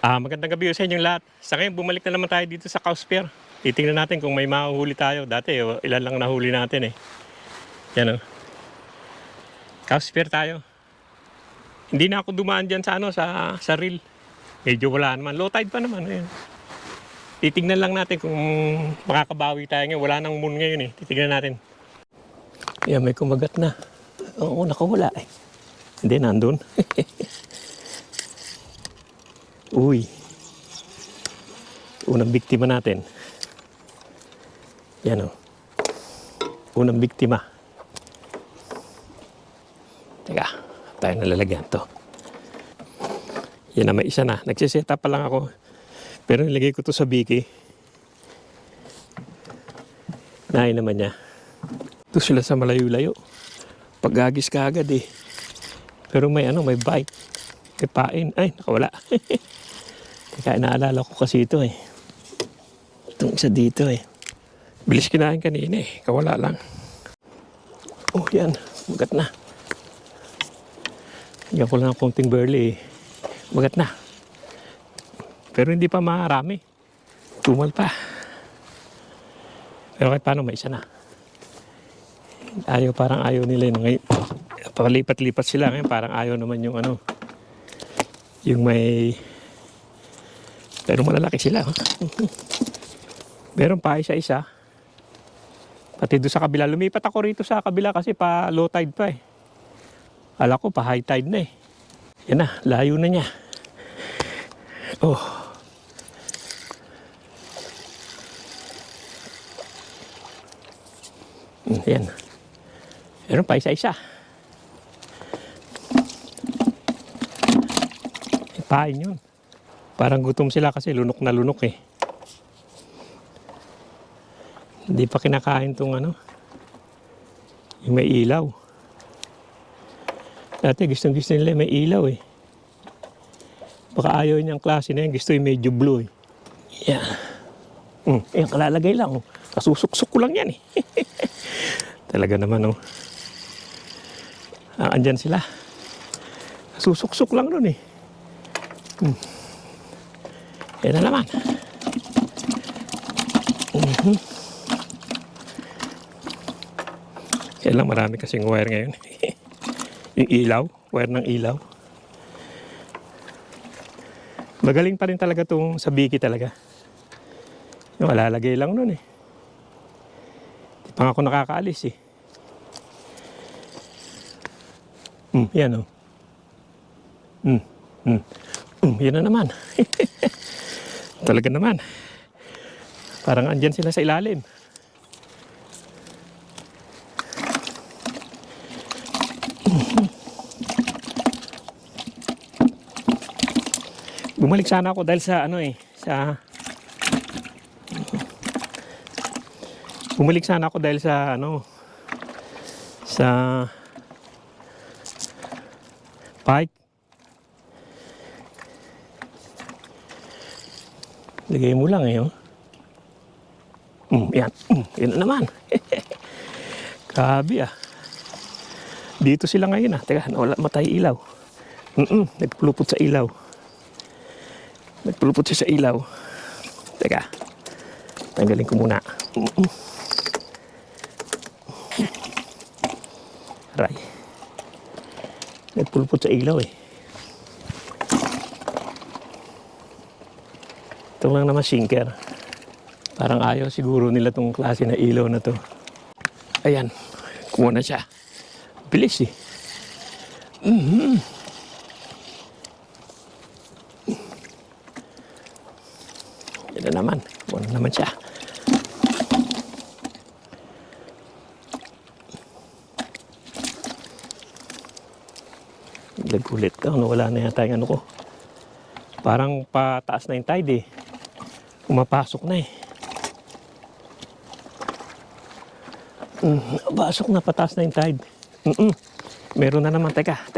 Magandang gabi sa inyong lahat. Sa ngayon, bumalik na naman tayo dito sa Cowsphere. Titingnan natin kung may mahuhuli tayo. Dati, ilan lang nahuli natin eh. Yan o. Cowsphere tayo. Hindi na ako dumaan dyan sa, sa reel. Medyo wala naman. Low tide pa naman. Ayan. Titingnan lang natin kung makakabawi tayo ngayon. Wala nang moon ngayon eh. Titingnan natin. Yan, may kumagat na. Oo, nakawala eh. Hindi, nandun. Uy. Unang biktima natin. Yan o. Unang biktima. Teka, tayo nalalagyan to. Yan na, may isa na. Nagsiseta pa lang ako. Pero nilagay ko to sa biki. Nahin naman niya. Ito sila sa malayo-layo. Pag-agis ka agad eh. Pero may may bite. May pain. Ay, nakawala. Teka, naalala ko kasi ito eh. Itong isa dito eh. Bilis kinain kanina eh. Kawala lang. Oh, yan. Magat na. Yan ko lang ng konting burley eh. Magat na. Pero hindi pa marami. Tumal pa. Pero kahit paano may isa na. Parang ayaw nila yun. Ngayon, palipat-lipat sila. Ngayon parang ayaw naman yung yung may... Pero malalaki sila. Meron pa isa-isa. Pati doon sa kabila. Lumipat ako rito sa kabila kasi pa low tide pa eh. Kala ko pa high tide na eh. Yan na, layo na niya. Oh. Yan. Meron pa isa-isa. Pain yun. Parang gutom sila kasi lunok na lunok eh. Hindi pa kinakain tong yung may ilaw. Dati gusto nila may ilaw eh. Baka ayaw niyang klase na yan. Gusto yung medyo blue eh. Yan. Yan, kalalagay lang. Kasusuksok ko lang yan eh. Talaga naman oh. Andyan sila. Kasusuksok lang nun eh. Yan na naman. Yan lang, marami kasing wire ngayon. Yung ilaw, wire ng ilaw. Magaling pa rin talaga itong sa biki talaga. Yung alalagay lang nun eh. Di pa ako nakakaalis eh. Yan oh. Yan na naman. Talaga naman. Parang andyan sila sa ilalim. Bumalik sana ako dahil sa Bumalik sana ako dahil sa sa pike. Lagay mo lang eh, oh. Yan. Yan na naman. Grabe ah. Dito sila ngayon ah. Teka, nawala matay ilaw. Nagpulupot sa ilaw. Nagpulupot siya sa ilaw. Teka. Tanggalin ko muna. Aray. Nagpulupot sa ilaw eh. Ito lang naman sinker. Parang ayaw siguro nila tong klase na ilaw na to. Ayan. Kumuha na siya. Bilis eh. Yan na naman. Kumuha na naman siya. Lagulit ka. Nawala na yata yung ko. Parang pataas na yung tide eh. Pumapasok na eh. Pasok na, pataas na yung tide. Meron na naman. Teka.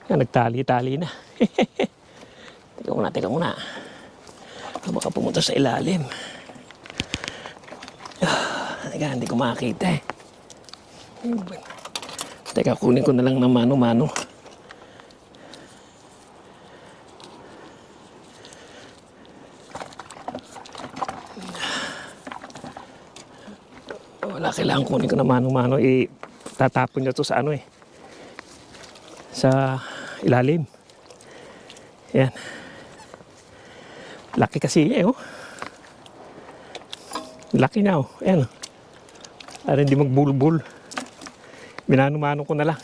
Nagtali-tali na. Teka muna. Baka pumunta sa ilalim. Teka, hindi ko makakita eh. Teka, kunin ko na lang ng mano-mano. kailangan kunin ko na mano-mano. Tatapon niya to sa ano sa ilalim. Yan. Laki kasi Laki na Ayan Para hindi magbulbul. Minano-mano ko na lang.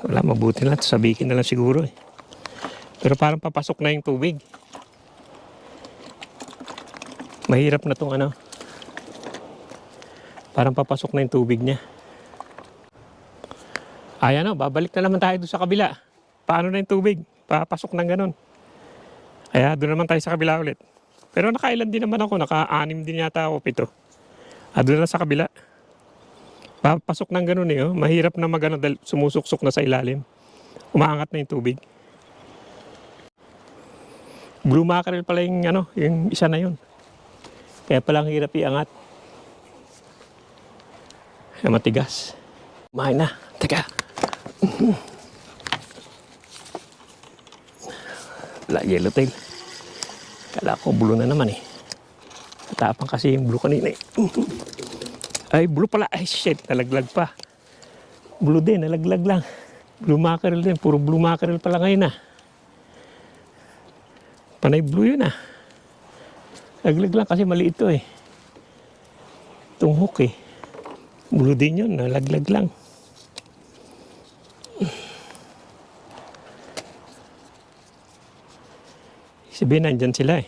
Wala, mabuti na. Sabihin na lang siguro Pero parang papasok na yung tubig. Mahirap na tong Parang papasok na yung tubig niya. Ayan babalik na naman tayo doon sa kabila. Paano na yung tubig? Papasok ng ganun. Kaya doon naman tayo sa kabila ulit. Pero nakailan din naman ako. Naka-6 din yata ako, 7. Doon na sa kabila. Papasok ng ganun Mahirap na dahil sumusuksok na sa ilalim. Umaangat na yung tubig. Blue mackerel pala yung yung isa na yun. Kaya palang hirap iangat. Matigas. Kumain na. Teka. Wala, yellowtail. Kala ko blue na naman Matapang kasi yung blue kanina Ay, blue pala. Ay, shit. Nalaglag pa. Blue din. Nalaglag lang. Blue mackerel din. Puro blue mackerel pala ngayon Panay blue yun Naglag lang kasi maliit ito Itong hook Blue din yun. Nalaglag lang. Sabihin, nandyan sila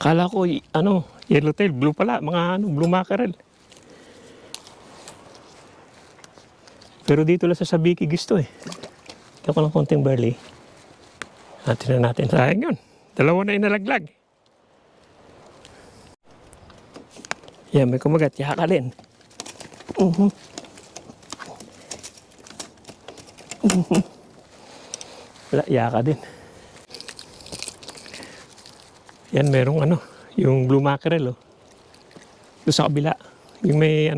Kala ko, yellowtail, blue pala. Mga blue mackerel. Pero dito lang sa Sabiki gusto Ito ko ng konting barley. Natin na natin. Sayang yun. 2 na inalaglag. Yan, may kumagat. Yakalin. Wala, yaka din. Yan, merong yung blue mackerel doon sa kabila. Yung may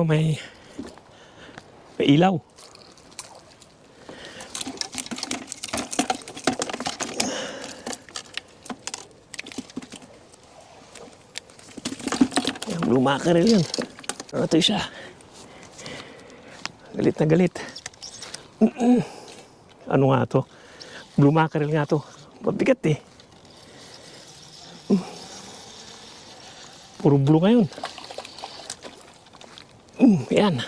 may ilaw. Yung blue mackerel yun. Ito siya. Galit na galit. Ano nga to? Blue mackerel nga to. Mabigat Puro blue ngayon. Yan.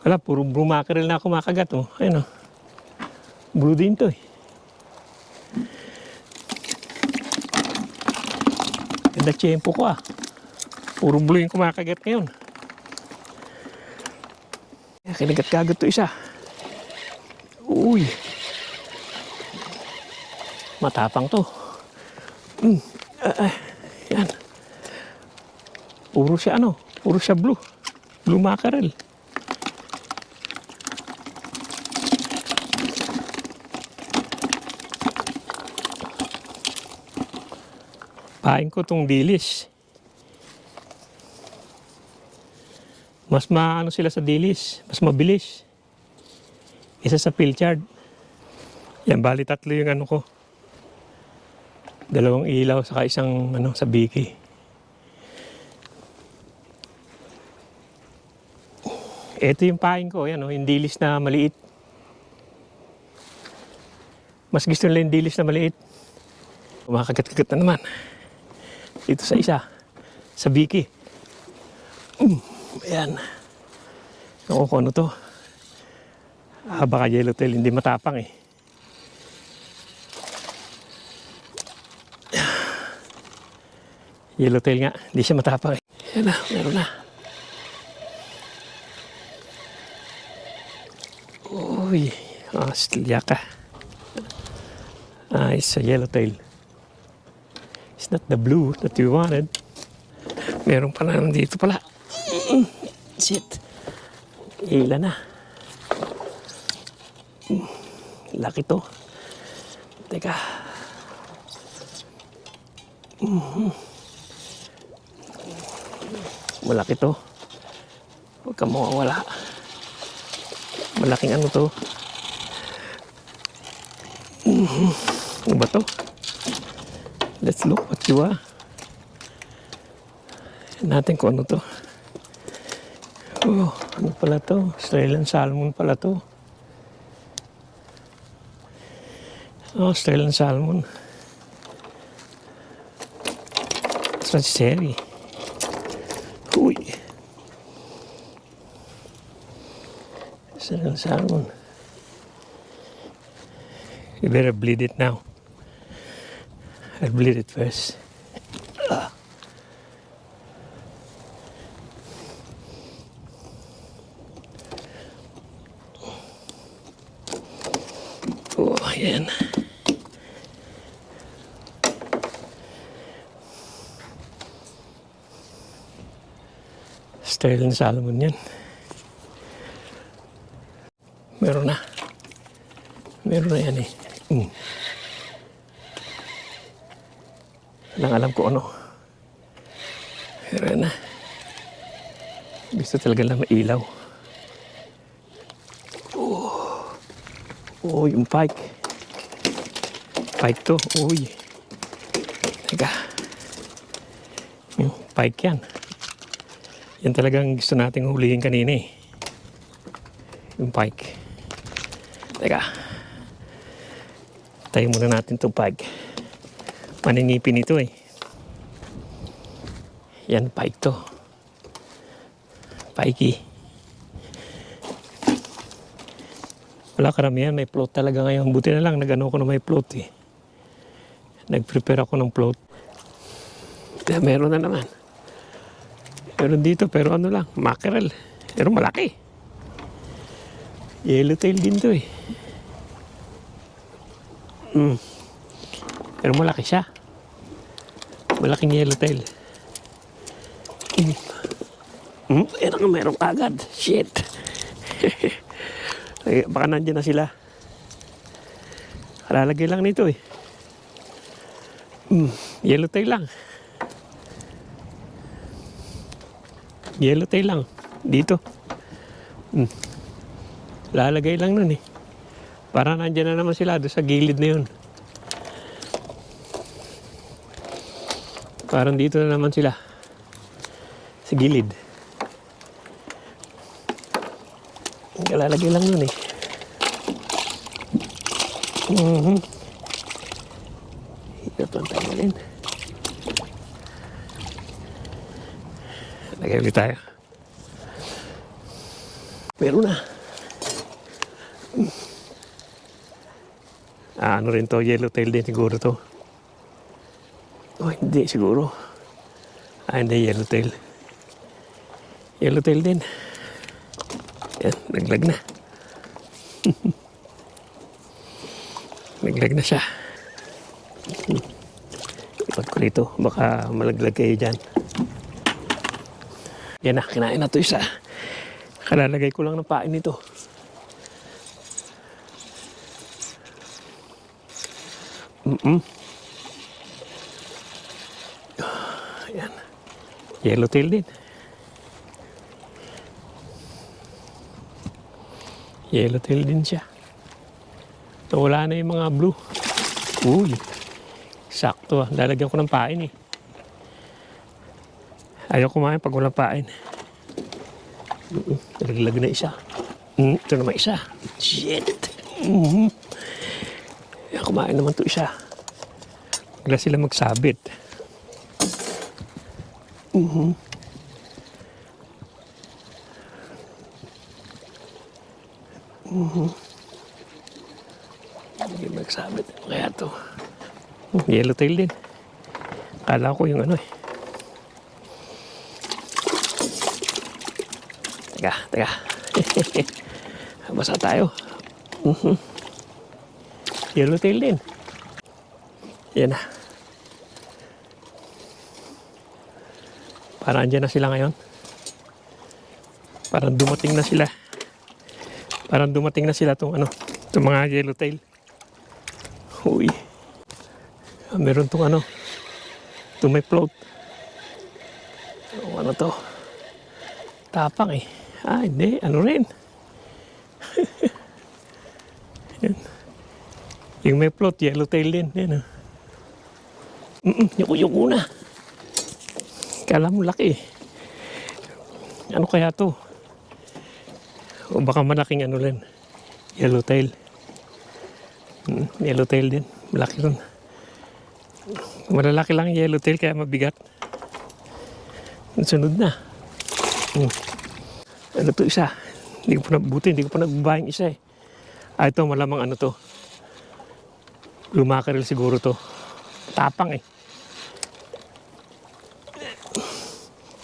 Wala, puro blue mackerel na kumakagat Ayun Blue din to Ganda tiyempo ko Puro blue yung kumakagat ngayon. Kinagat-kagat to isa. Uy. Matapang to. Yan. Puro siya Puro siya blue. Blue mackerel. Pain ko tong dilis. Mas sila sa dilis. Mas mabilis. Isa sa pilchard. Yan, bali 3 yung ko. 2 ilaw saka isang sa biki. Ito yung pain ko, yung dilis na maliit. Mas gusto nila yung dilis na maliit. Kumakagat-kagat na naman. Dito sa isa, sa biki. Ayan. Ako kung ano to. Baka yellowtail, hindi matapang Yellowtail nga, hindi siya matapang Ayan na, meron na. Uy, stilyaka. It's a yellowtail. It's not the blue that we wanted. Meron pa na dito pala. Shit. Hila na. Laki to. Teka. Malaki to. Huwag ka mawawala. Malaking to. Ano ba to? Let's look what you are. Natin kung ano to. Oh, ano pala to? Australian salmon pala to. Oh, Australian salmon. Sanctuary. Uy. Australian salmon. You better bleed it now. I'll bleed it first. Oh, ayan. Australian salmon yan. Meron na. Meron na yan eh. Walang alam ko ano. Meron na. Gusto talaga lang mailaw. Oh, yung pike. Pike to. Uy. Teka. Yung pike yan. Yan talagang gusto nating hulihin kanina eh. Yung pike. Teka. Tayo muna natin itong pike. Maninipin ito eh. Yan, pike to. Pikey. Wala karamihan, may float talaga ngayon. Buti na lang, nag-ano ko na may float eh. Nag-prepare ako ng float. Kaya meron na naman. Meron dito, pero ano lang, mackerel. Pero malaki. Yellowtail din to eh. Pero malaki siya. Malaking yellowtail. Ayan nga, meron agad. Shit. Ay, baka nandiyan na sila. Kalalagay lang nito eh. Yellowtail lang. Yellowtail lang. Dito. Lalagay lang nun eh. Para nandiyan na naman sila doon sa gilid na yun. Parang dito na naman sila. Sa gilid. Lalagay lang yun eh. Ikot lang tayo rin. Lagay ulit tayo. Meron na. Ano rin to, yellowtail din siguro to. Oh, hindi siguro. Hindi, yellowtail. Yellowtail din. Yan, naglag na. Naglag na siya. Ipat ko rito, baka malaglag kayo dyan. Yan na, kinain na to isa. Kalalagay ko lang ng pain nito. Ayan. Yellowtail din. Yellowtail din siya. So, wala na yung mga blue. Uy. Sakto ah. Lalagyan ko ng pain eh. Ayaw kumain pag walang pain. Nalaglag na isa. Ito naman isa. Shit. Ayaw kumain naman to isa. Bigla sila magsabit. Hindi magsabit. Kaya to. Yellowtail din. Kala ko yung ano eh. Teka. Basa tayo. Yellowtail din. Yan na. Parang andyan na sila ngayon. Parang dumating na sila. Parang dumating na sila itong ano, itong mga yellowtail. Uy. Meron itong ano, itong may float. Ano to? Tapang eh. Hindi. Ano rin. Yan. Yung may float, yellowtail din. Yan, yuko na. Kala mo laki eh. Ano kaya to? O baka malaking ano rin. Yellowtail. Yellowtail din. Malaki rin. Malalaki lang yung yellowtail kaya mabigat. Sunod na. Ano to isa? Hindi ko pa nabuti. Hindi ko pa nagbabayang isa eh. Ito malamang ano to. Blue mackerel siguro to. Tapang eh.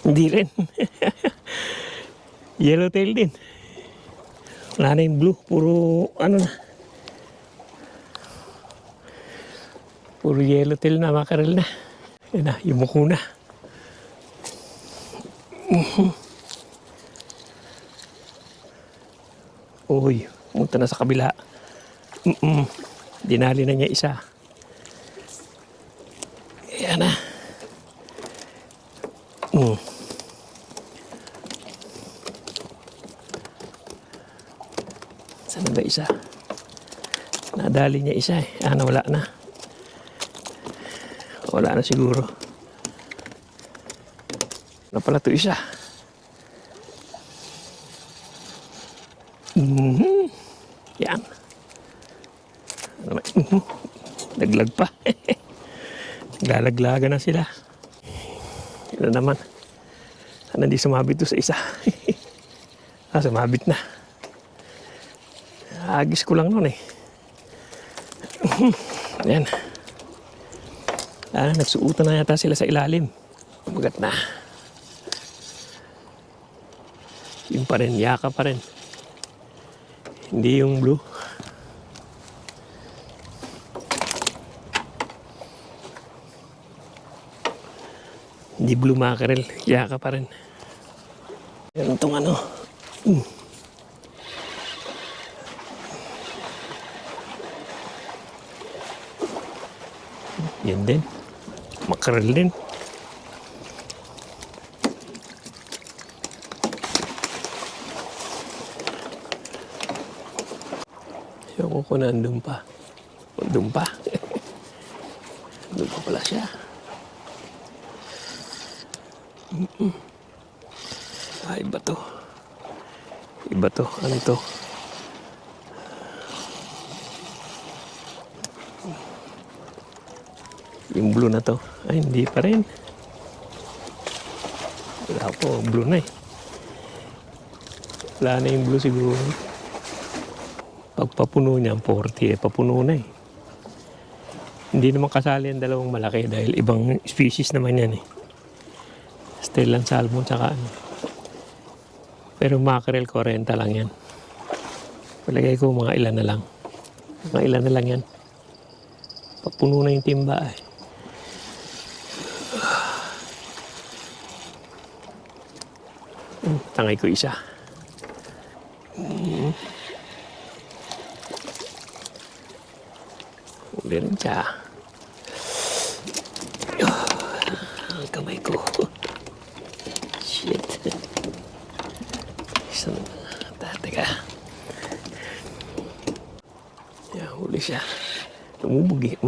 Hindi rin. Yellowtail din. Wala na yung blue. Puro ano na. Puro yellowtail na, mackerel na. Yan na, yumuko na. Uy, punta na sa kabila. Dinali na niya isa. Yan na. Saan ba isa? Nadali niya isa eh. Wala na. Wala na siguro. Ano pala ito isa? Yan. Naglag pa. Naglalaglaga na sila. Yan na naman. Sana hindi sumabit to sa isa. Sumabit na. Agis ko lang nun eh. Yan. Nagsuutan na yata sila sa ilalim. Magat na. Yun pa rin, yaka pa rin. Hindi yung blue. Hindi blue mackerel, yaka pa rin. Yan itong ano. Yan din. Mackerel din. Ewan ko na andun pa. Andun pa. Andun pa pala siya. Iba to. Iba to. Ano to? Yung blue na to. Ay, hindi pa rin. Wala po. Blue na eh. Wala na yung blue siguro. Pagpapuno niya, 40 eh. Papuno na eh. Hindi naman kasali ang dalawang malaki dahil ibang species naman yan eh. Stellan salmon tsaka ano. Pero mackerel 40 lang yan. Palagay ko mga ilan na lang. Mga ilan na lang yan. Papuno na yung timba eh. Tangay ko isa. Uli rin siya. Ang kamay ko. Shit. Isang teka. Huli siya. Lumubog eh.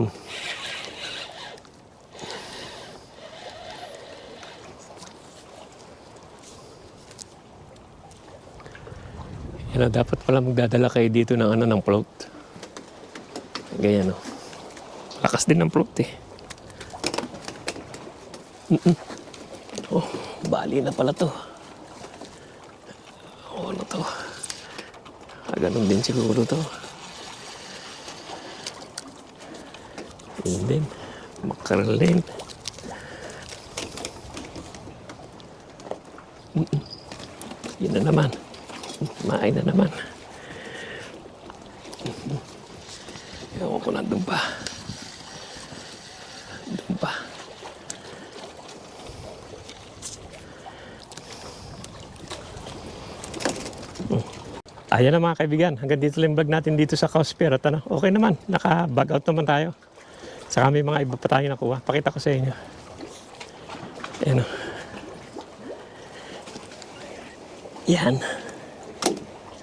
Dapat pala magdadala kayo dito ng ano ng float. Ganyan oh. Lakas din ng float eh. Oh, bali na pala to. Oh, ano to? Ganun din siguro to. Yun din. Mackerel din. Yun na naman. Maay na naman. Ewan ko nandun pa. Nandun pa. Ayan na mga kaibigan. Hanggang dito lang vlog natin dito sa Cowsphere. At ano, okay naman. Naka-bag out naman tayo. Saka may mga iba pa tayo nakuha. Pakita ko sa inyo. Ayan o. Yan.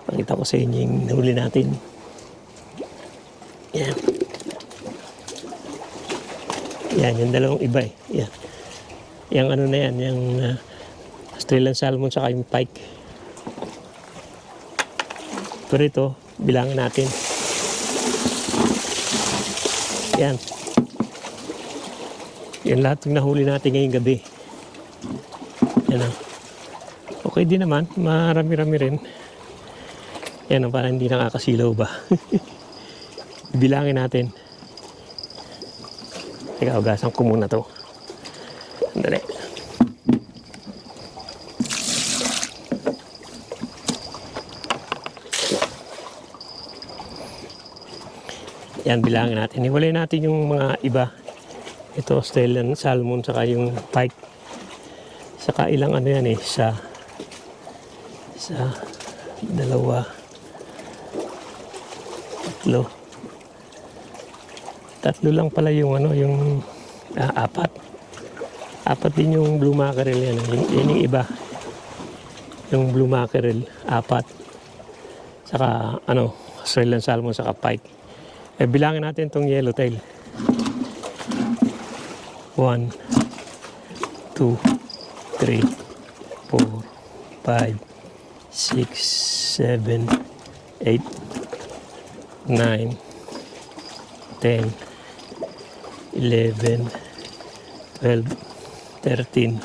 Pakita ko sa inyo yung nahuli natin. Yan. Yan, yung dalawang iba eh. Yan. Yung ano na yan, yung Australian salmon saka yung pike. Pero ito, bilangin natin. Yan. Yan lahat yung nahuli natin ngayong gabi. Yan o. Okay din naman, marami-rami rin. Yan o, parang hindi nakakasilaw ba. Bilangin natin. Teka, ugasan ko muna to. Sandali. Yan, bilangin natin. Hiwalay natin yung mga iba. Ito, Australian salmon, saka yung pike. Saka ilang ano yan eh, isa, dalawa, tatlo lang pala yung ano, yung apat din yung blue mackerel yan. Yan yung iba, yung blue mackerel, apat, saka ano, Australian salmon, saka pike. Bilangin natin itong yellowtail. 1, 2, 3, 4, 5, 6, 7, 8, 9, 10, 11, 12, 13,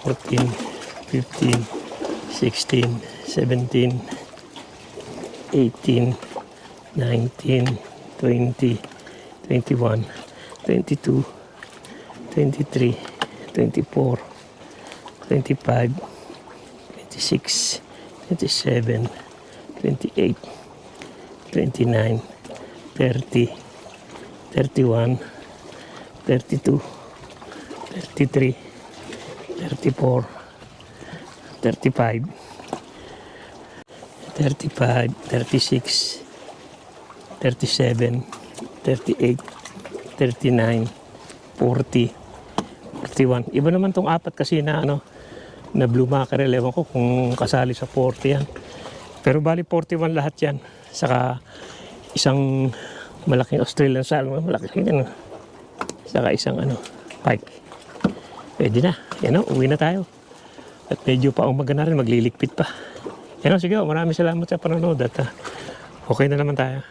14, 15, 16, 17, 18, 19, 20, 21, 22, 23, 24, 25, 26, 27, 28, 29, 30, 31, 32, 33, 34, 35, 35, 36, 37, 38, 39, 40, 41. Iba naman tong apat kasi na ano, na blue mackerel. Ewan ko kung kasali sa 40 yan. Pero bali 41 lahat yan. Saka isang malaking Australian salmon, malaki yan. Saka isang ano, pike. Pwede na. Yan o, uwi na tayo. At medyo pa umaga na rin, magliligpit pa. Yan o, sige o, maraming salamat sa panonood at okay na naman tayo.